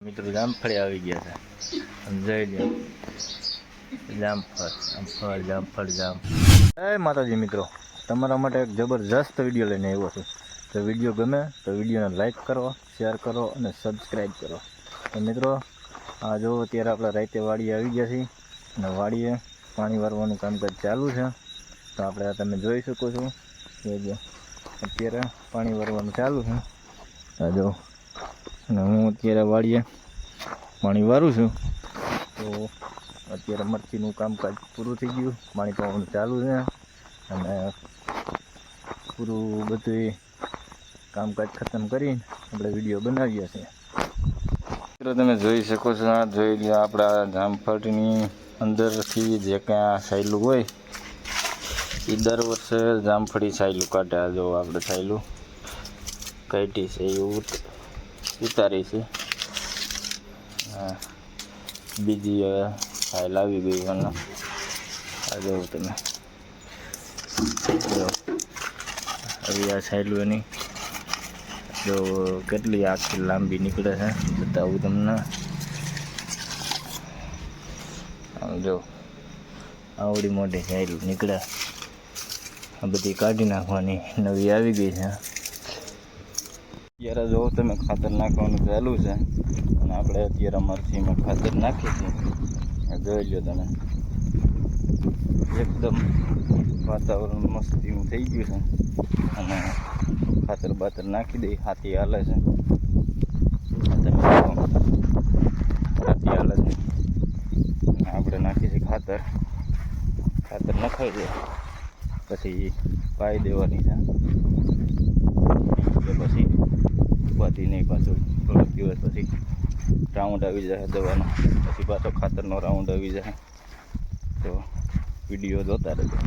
મિત્રો જામફળી આવી ગયા છે જોઈ લો જામ જય માતાજી મિત્રો, તમારા માટે એક જબરજસ્ત વિડીયો લઈને આવ્યો છું. તો વિડીયો ગમે તો વિડીયોને લાઈક કરો, શેર કરો અને સબસ્ક્રાઈબ કરો. તો મિત્રો આ જો અત્યારે આપણે રાતે વાડીએ આવી ગયા છીએ અને વાડીએ પાણી વારવાનું કામકાજ ચાલુ છે. તો આપણે આ તમે જોઈ શકો છો કે જો અત્યારે પાણી વારવાનું ચાલુ છે. આ જો અને હું અત્યારે વાડીએ પાણી વારું છું. તો અત્યારે મરચીનું કામકાજ પૂરું થઈ ગયું, પાણી પાવાનું ચાલુ છે અને પૂરું બધું કામકાજ ખતમ કરીને આપણે વિડીયો બનાવીએ છીએ. મિત્રો તમે જોઈ શકો છો, આ જોઈ લો આપણા જામફળની અંદરથી જે કાંઈ સાયલું હોય એ દર વર્ષે જામફળી સાયલું કાઢે. આ જો આપણે સાયલું કાઢી છે એ ઉતારી છે. હા, બીજી સાયલ આવી ગઈ મને. આ જોવું તમે જો આવી આ સાયલું એની જો કેટલી આખી લાંબી નીકળે છે બતાવું તમને. આમ જો આવડી મોટી સાયલું નીકળે. આ બધી કાઢી નાખવાની નવી આવી ગઈ છે. અત્યારે જો તમે ખાતર નાખવાનું ચાલુ છે અને આપણે અત્યારે મરચીમાં ખાતર નાખીએ છીએ. જોઈ લો તમે એકદમ વાતાવરણ મસ્તીનું થઈ ગયું છે અને ખાતર બાતર નાખી દઈ. હાથી હાલે છે, તમે હાથી હાલે છે. આપણે નાખીએ છીએ ખાતર નખાઈ દે પછી પાઈ દેવાની છે. પછી ઉપાધી નહીં, પાછું થોડોક દિવસ પછી રાઉન્ડ આવી જાય દવાનો, પછી પાછો ખાતરનો રાઉન્ડ આવી જાય. તો વિડીયો જોતા રહેજો.